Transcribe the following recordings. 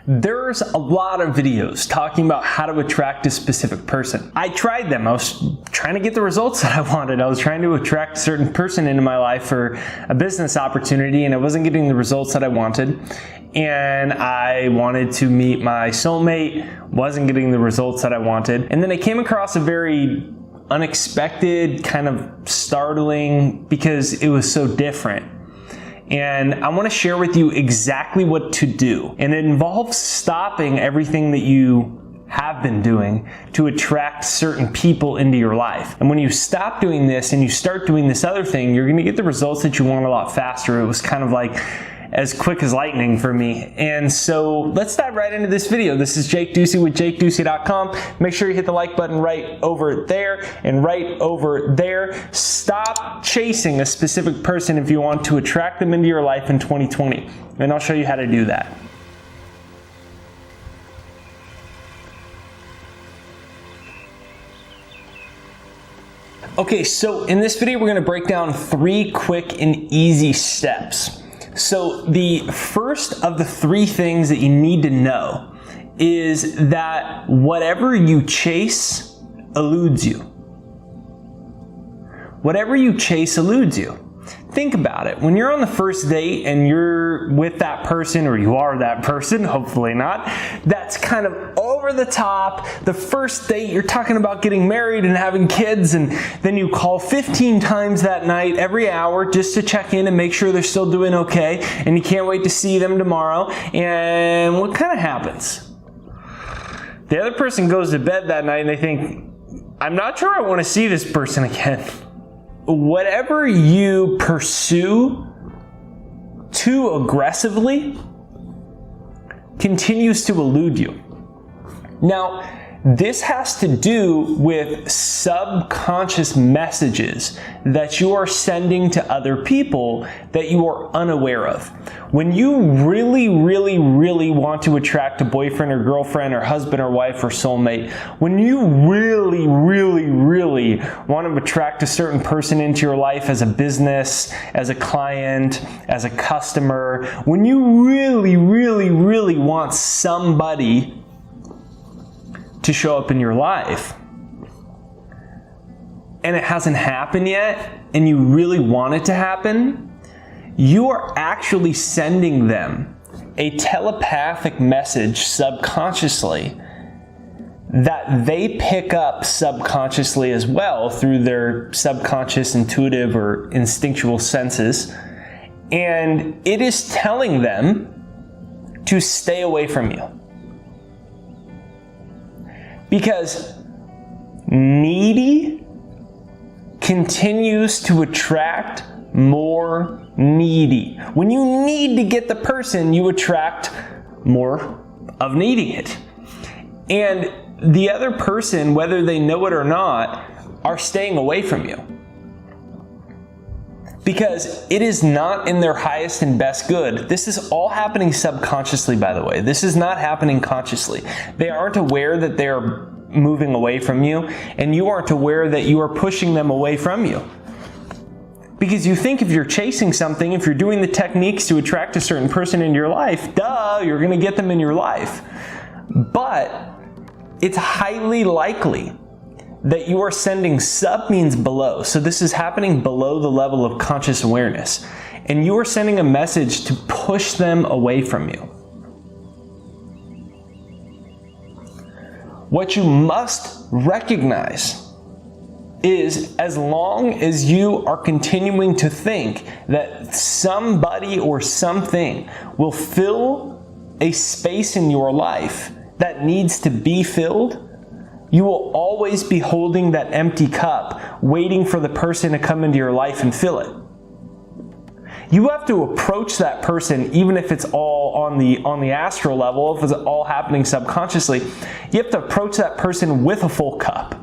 There's a lot of videos talking about how to attract a specific person. I tried them. I was trying to get the results that I wanted. I was trying to attract a certain person into my life for a business opportunity, and I wasn't getting the results that I wanted. And I wanted to meet my soulmate, wasn't getting the results that I wanted. And then I came across a very unexpected, kind of startling, because it was so different. And I want to share with you exactly what to do. And it involves stopping everything that you have been doing to attract certain people into your life. And when you stop doing this and you start doing this other thing, you're going to get the results that you want a lot faster. It was kind of like as quick as lightning for me. And so let's dive right into this video. This is Jake Ducey with JakeDucey.com. Make sure you hit the like button right over there and right over there. Stop chasing a specific person if you want to attract them into your life in 2020. And I'll show you how to do that. Okay, so in this video, we're going to break down 3 quick and easy steps. So the first of the 3 things that you need to know is that whatever you chase eludes you. Whatever you chase eludes you. Think about it. When you're on the first date and you're with that person, or you are that person, hopefully not, that's kind of over the top. The first date, you're talking about getting married and having kids, and then you call 15 times that night, every hour, just to check in and make sure they're still doing okay, and you can't wait to see them tomorrow. And what kind of happens? The other person goes to bed that night and they think, I'm not sure I want to see this person again. Whatever you pursue too aggressively continues to elude you. Now, this has to do with subconscious messages that you are sending to other people that you are unaware of. When you really want to attract a boyfriend or girlfriend or husband or wife or soulmate, when you really want to attract a certain person into your life as a business, as a client, as a customer, when you really want somebody to show up in your life, and it hasn't happened yet, and you really want it to happen, you are actually sending them a telepathic message subconsciously that they pick up subconsciously as well through their subconscious, intuitive, or instinctual senses, and it is telling them to stay away from you. Because needy continues to attract more needy. When you need to get the person, you attract more of needing it. And the other person, whether they know it or not, are staying away from you. Because it is not in their highest and best good. This is all happening subconsciously, by the way. This is not happening consciously. They aren't aware that they're moving away from you, and you aren't aware that you are pushing them away from you. Because you think if you're chasing something, if you're doing the techniques to attract a certain person into your life, duh, you're going to get them in your life. But it's highly likely that you are sending sub means below. So this is happening below the level of conscious awareness. And you are sending a message to push them away from you. What you must recognize is, as long as you are continuing to think that somebody or something will fill a space in your life that needs to be filled, you will always be holding that empty cup, waiting for the person to come into your life and fill it. You have to approach that person, even if it's all on the astral level, if it's all happening subconsciously. You have to approach that person with a full cup,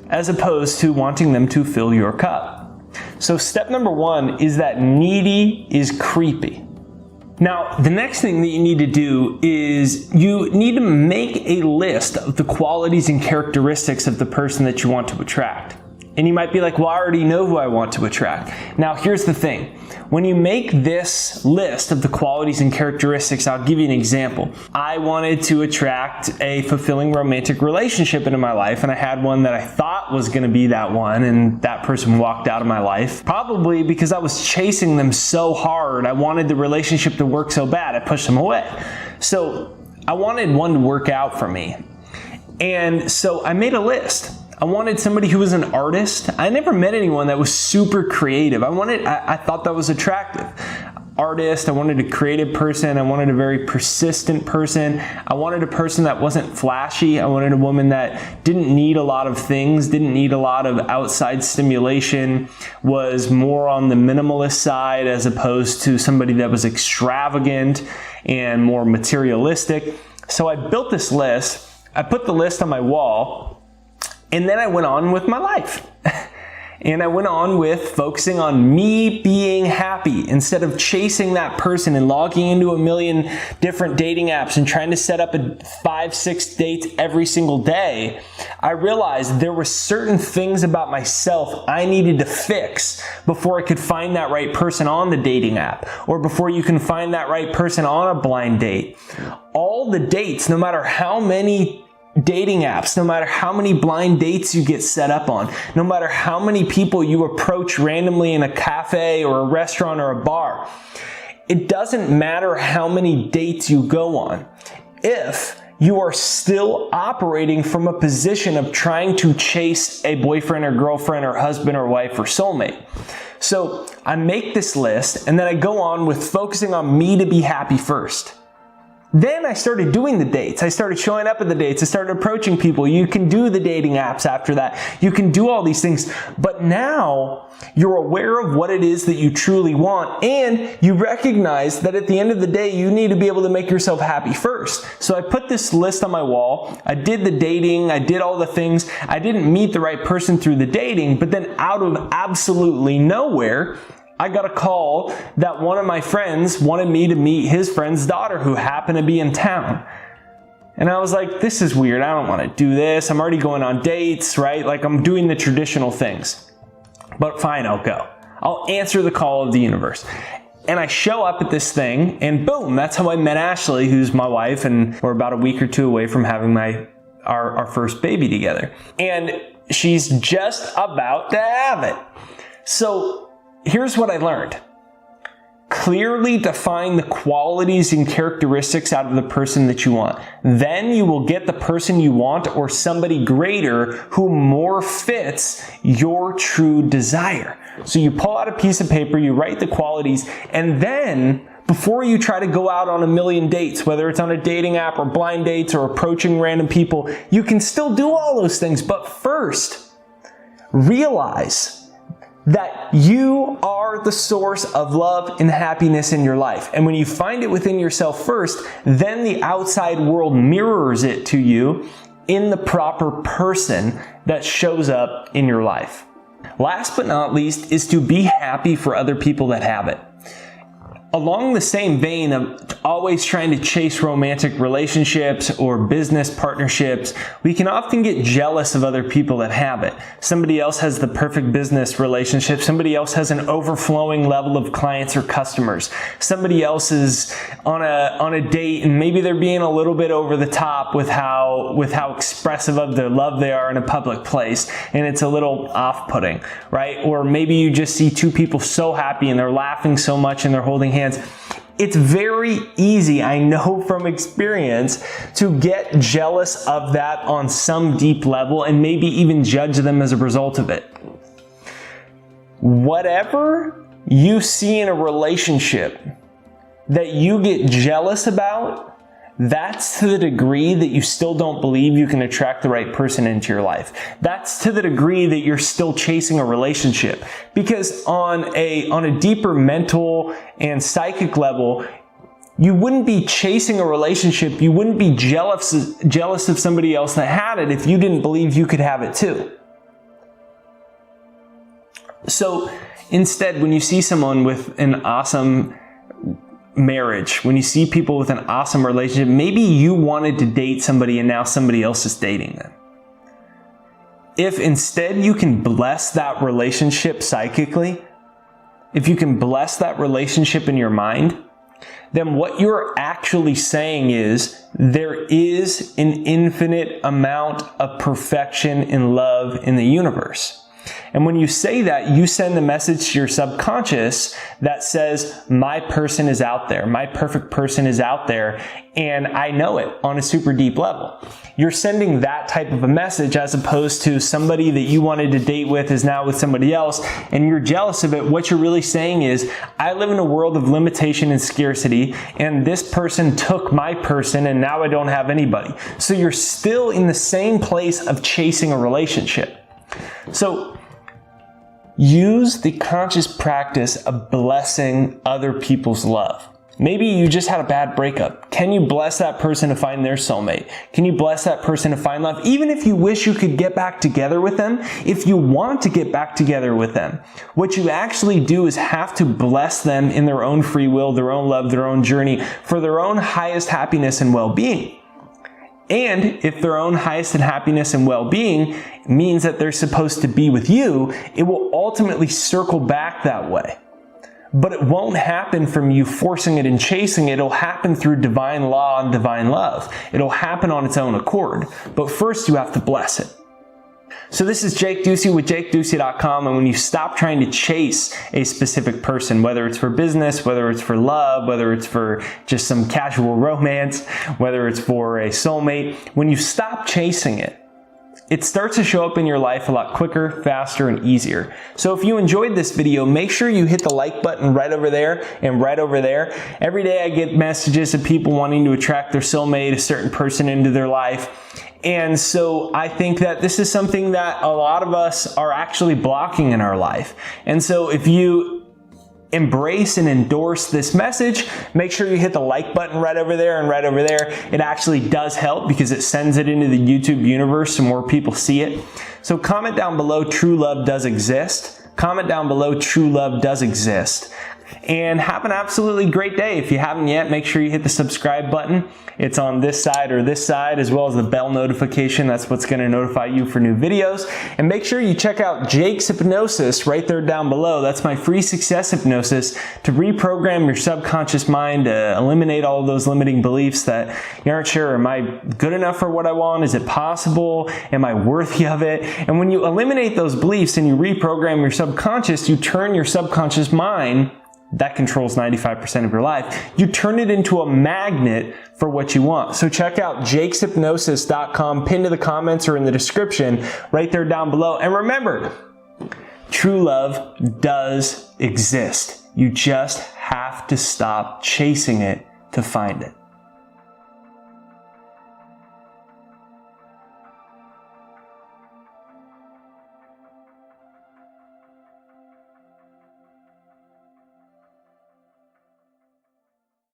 as opposed to wanting them to fill your cup. So step number 1 is that needy is creepy. Now, the next thing that you need to do is you need to make a list of the qualities and characteristics of the person that you want to attract. And you might be like, well, I already know who I want to attract. Now, here's the thing. When you make this list of the qualities and characteristics, I'll give you an example. I wanted to attract a fulfilling romantic relationship into my life, and I had one that I thought was going to be that one, and that person walked out of my life. Probably because I was chasing them so hard. I wanted the relationship to work so bad, I pushed them away. So I wanted one to work out for me. And so I made a list. I wanted somebody who was an artist. I never met anyone that was super creative. I thought that was attractive. Artist, I wanted a creative person. I wanted a very persistent person. I wanted a person that wasn't flashy. I wanted a woman that didn't need a lot of things, didn't need a lot of outside stimulation, was more on the minimalist side as opposed to somebody that was extravagant and more materialistic. So I built this list. I put the list on my wall. And then I went on with my life. And I went on with focusing on me being happy instead of chasing that person and logging into a million different dating apps and trying to set up 5-6 dates every single day. I realized there were certain things about myself I needed to fix before I could find that right person on the dating app, or before you can find that right person on a blind date. All the dates, no matter how many dating apps, no matter how many blind dates you get set up on, no matter how many people you approach randomly in a cafe or a restaurant or a bar, it doesn't matter how many dates you go on if you are still operating from a position of trying to chase a boyfriend or girlfriend or husband or wife or soulmate. So I make this list, and then I go on with focusing on me to be happy first. Then I started doing the dates. I started showing up at the dates. I started approaching people. You can do the dating apps after that. You can do all these things. But now you're aware of what it is that you truly want, and you recognize that at the end of the day, you need to be able to make yourself happy first. So I put this list on my wall. I did the dating. I did all the things. I didn't meet the right person through the dating, but then out of absolutely nowhere, I got a call that one of my friends wanted me to meet his friend's daughter who happened to be in town. And I was like, this is weird. I don't want to do this. I'm already going on dates, right? Like, I'm doing the traditional things. But fine, I'll go. I'll answer the call of the universe. And I show up at this thing, and boom, that's how I met Ashley, who's my wife, and we're about a week or two away from having our first baby together. And she's just about to have it. So here's what I learned. Clearly define the qualities and characteristics out of the person that you want. Then you will get the person you want, or somebody greater who more fits your true desire. So you pull out a piece of paper, you write the qualities, and then before you try to go out on a million dates, whether it's on a dating app or blind dates or approaching random people, you can still do all those things. But first, realize that you are the source of love and happiness in your life. And when you find it within yourself first, then the outside world mirrors it to you in the proper person that shows up in your life. Last but not least is to be happy for other people that have it. Along the same vein of always trying to chase romantic relationships or business partnerships, we can often get jealous of other people that have it. Somebody else has the perfect business relationship. Somebody else has an overflowing level of clients or customers. Somebody else is on a date, and maybe they're being a little bit over the top with how expressive of their love they are in a public place, and it's a little off-putting, right? Or maybe you just see two people so happy and they're laughing so much and they're holding hands. It's very easy, I know from experience, to get jealous of that on some deep level and maybe even judge them as a result of it. Whatever you see in a relationship that you get jealous about, that's to the degree that you still don't believe you can attract the right person into your life. That's to the degree that you're still chasing a relationship. Because on a deeper mental and psychic level, you wouldn't be chasing a relationship, you wouldn't be jealous of somebody else that had it if you didn't believe you could have it too. So instead, when you see someone with an awesome marriage, when you see people with an awesome relationship, maybe you wanted to date somebody and now somebody else is dating them. if instead you can bless that relationship psychically, if you can bless that relationship in your mind, then what you're actually saying is there is an infinite amount of perfection and love in the universe. And when you say that, you send a message to your subconscious that says, my person is out there, my perfect person is out there, and I know it on a super deep level. You're sending that type of a message as opposed to somebody that you wanted to date with is now with somebody else and you're jealous of it. What you're really saying is, I live in a world of limitation and scarcity, and this person took my person and now I don't have anybody. So you're still in the same place of chasing a relationship. So use the conscious practice of blessing other people's love. Maybe you just had a bad breakup. Can you bless that person to find their soulmate? Can you bless that person to find love? Even if you wish you could get back together with them, if you want to get back together with them, what you actually do is have to bless them in their own free will, their own love, their own journey, for their own highest happiness and well-being. And if their own highest and happiness and well-being means that they're supposed to be with you, it will ultimately circle back that way. But it won't happen from you forcing it and chasing it. It'll happen through divine law and divine love. It'll happen on its own accord. But first you have to bless it. So this is Jake Ducey with JakeDucey.com, and when you stop trying to chase a specific person, whether it's for business, whether it's for love, whether it's for just some casual romance, whether it's for a soulmate, when you stop chasing it, it starts to show up in your life a lot quicker, faster, and easier. So if you enjoyed this video, make sure you hit the like button right over there and right over there. Every day I get messages of people wanting to attract their soulmate, a certain person into their life. And so I think that this is something that a lot of us are actually blocking in our life. And so if you embrace and endorse this message, make sure you hit the like button right over there and right over there. It actually does help because it sends it into the YouTube universe so more people see it. So comment down below, true love does exist. Comment down below, true love does exist. And have an absolutely great day. If you haven't yet, make sure you hit the subscribe button. It's on this side or this side, as well as the bell notification. That's what's going to notify you for new videos. And make sure you check out Jake's Hypnosis right there down below. That's my free success hypnosis to reprogram your subconscious mind, to eliminate all of those limiting beliefs that you aren't sure, am I good enough for what I want? Is it possible? Am I worthy of it? And when you eliminate those beliefs and you reprogram your subconscious, you turn your subconscious mind that controls 95% of your life. You turn it into a magnet for what you want. So check out jakeshypnosis.com, pinned to the comments or in the description right there down below. And remember, true love does exist. You just have to stop chasing it to find it.